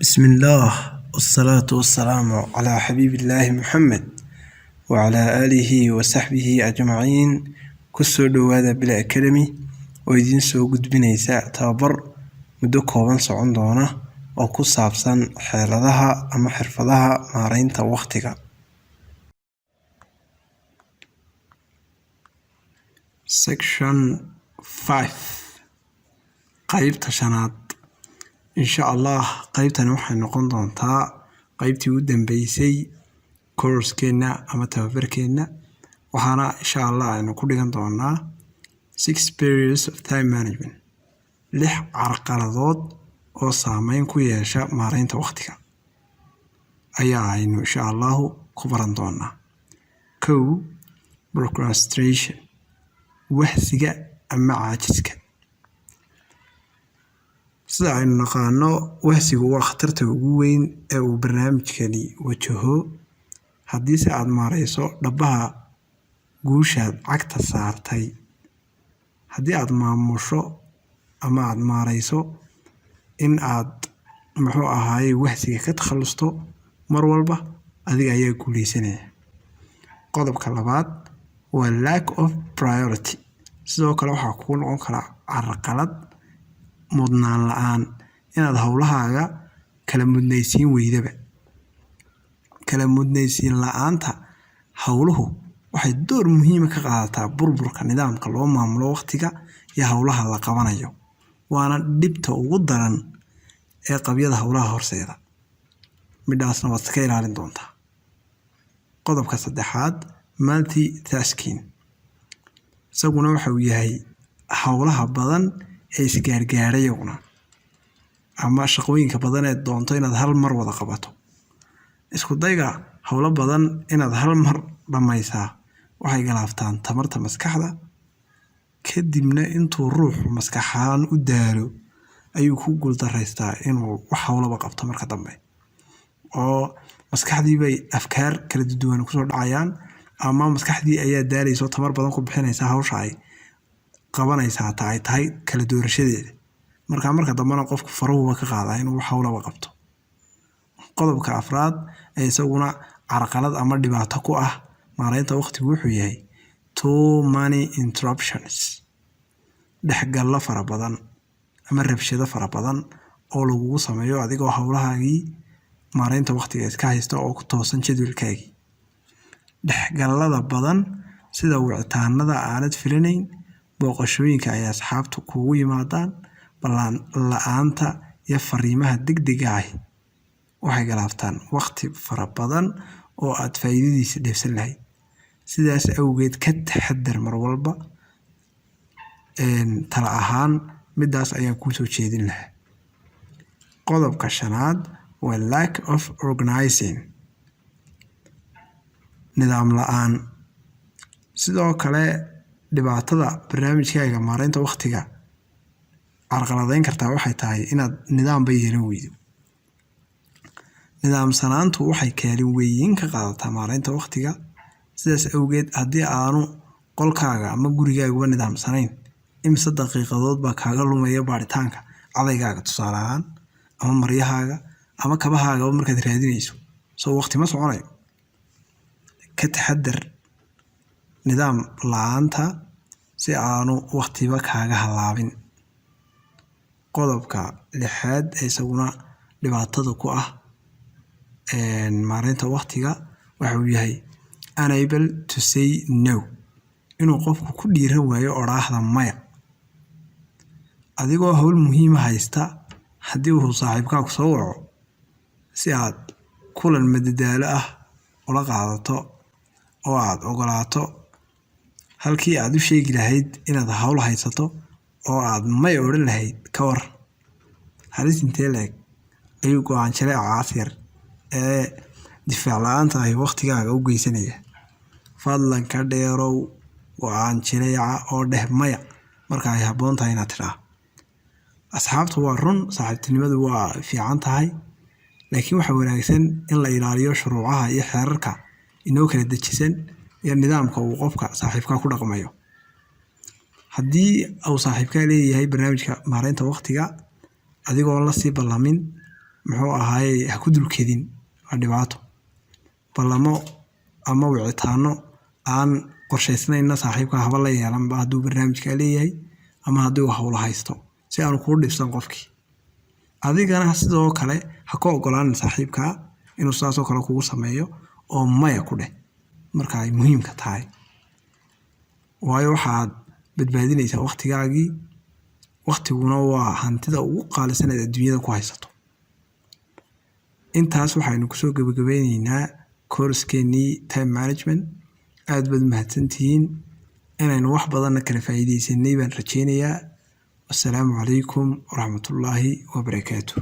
بسم الله والصلاة والسلام على حبيب الله محمد وعلى آله وصحبه أجمعين. كسر هذا بلا أكاديمي ويدين سو قد بنيساء تابر مدو كوبان سعون دونا أو كسابسان حيلدها أما حرفدها مارين وقتك. Section 5 قيبتا شناد إن شاء الله قيبتنا waxay noqon doontaa qaybtii ugu dambeysay course-keena ama tababarkeena waxaana insha Allah aynu ku dhigan doonaa 6 periods of time management 6 carqaladood oo saameyn ku yeesha maareynta waqtiga ayaa aynu insha Allah ku baran doonaa. 1 procrastination wahsiga ama caajiska. sida aynu naqaano wahsigu waa khatarta ugu weyn ee uu barnaamijkani wajaho haddii si aad maareyso dhabaha guushaad cagta saartay. haddii aad maamusho ama aad maareyso in aad muxuu ahaayey wahsiga ka takhalusto mar walba adiga ayaa guuleysanaya. qodobka labaad waa lack of priority. sidoo kale waxaa kugu noqon kara carqalad mudnaan la'aan inaad hawlahaaga kala mudnaysiin weydaba. kala mudnaysiin la'aanta hawluhu waxay door muhiim ah ka qaadataa burburka nidaamka loo maamulo waqtiga iyo hawlaha la qabanayo waana dhibta ugu daran ee qabyada hawlaha horseeda. middaasna waad ka ilaalin doontaa. qodobka saddexaad multitasking isaguna waxa uu yahay hawlaha badan ee isgaargaarayuna ama shaqooyinka badan ee doonto inaad hal mar wada qabato. isku dayga hawlo badan inaad hal mar dhamaysaa waxay galaaftaan tamarta maskaxda kadibna intuu ruuxu maskaxaan u daalo ayuu ku guuldareystaa inuu wax hawlaba qabto marka dambe oo maskaxdii bay afkaar kala duwan ku soo dhacayaan ama maskaxdii ayaa daalayso tamar badan ku bixinaysa hawsha ay qabanaysaa tahay kala doorashadeeda marka dambana qofku faruhu ka qaadaa inuu wax hawlaba qabto. qodobka afraad ee isaguna carqalad ama dhibaato ku ah maareynta waqtigu wuxuu yahay too many interruptions dhexgallo fara badan ama rabshado fara badan oo lagu sameeyo adigoo hawlahaagii maareynta waqtiga iska haysta oo ku toosan jadwalkaagii. dhexgallada badan sida wicitaanada aanad filanayn booqashooyinka ay asxaabtu kugu yimaadaan ballan la'aanta iyo fariimaha degdega ah waxay galaaftaan waqti fara badan oo aad faa'iidadiisa dheefsan lahayd. sidaas awgeed ka taxadar mar walba tala ahaan middaas ayaan kuu soo jeedin lahaa. qodobka shanaad waa lack of organizing nidaam la'aan. sidoo kale dhibaatada barnaamijkaaga maareynta waqtiga carqaladeyn kartaa waxay tahay inaad nidaam yeelan weydo. nidaamsanaantu waxay kaalin weyn ka qaadataa maareynta waqtiga. sidaas awgeed haddii aanu qolkaaga ama gurigaaga nidaamsanayn imisa daqiiqadood baa kaaga lumaya baaritaanka cadaygaaga tusaale ahaan ama maryahaaga ama kabahaaga markaad raadinayso soo waqti ma soconayo. ka taxadar nidaam la'aanta si aanu waqtiba kaaga halaabin. qodobka lixaad ee isaguna dhibaatada ku ah maareynta waqtiga waxa uu yahay unable to say no inuu qofku ku dhiiran waayo oraahda maya. adigoo hawl muhiim haysta haddii uu saaxiibkaagu soo waco si aad kulan madadaalo ah ula qaadato oo aad ogolaato halkii aad u sheegi lahayd inaad hawl haysato oo aad may odhan lahayd ka war halis intee leeg ayuu go'aan jaleecaas yar ee difaac la'aanta ay waqtigaaga u geysanaya. fadlan ka dheerow go'aan jaleeca oo dheh maya marka ay habboon tahay inaad tidhaa. asxaabtu waa run saaxiibtinimadu waa fiican tahay laakiin waxaa wanaagsan in la ilaaliyo shuruucaha iyo xeerarka inoo kala dejisan iyo nidaamka uu qofka saaxiibka ku dhaqmayo. haddii uu saaxiibka leeyahay barnaamijka maareynta waqtiga adigoo la sii ballamin muxuu ahaayey ha ku dulkedin waa dhibaato ballamo ama wicitaano aan qorshaysnayna saaxiibka haba la yeelanba hadduu barnaamijka leeyahay ama hadduu hawlo haysto si aanu kuu dhibsan qofkii adigana sidoo kale ha ka ogolaanin saaxiibka inuu saasoo kale kugu sameeyo oo maya ku dheh marka ay muhiimka tahay waayo waxaad badbaadinaysaa waqtigaagii waqtiguna waa hantida ugu qaalisan ee adduunyada ku haysato intaas waxaynu kusoo gabagabeynaynaa koorskeennii time management aad baad mahadsantihiin inaynu wax badanna kala faa'iidaysanay baan rajaynayaa wassalaamu calaykum waraxmatullaahi wabarakaatuh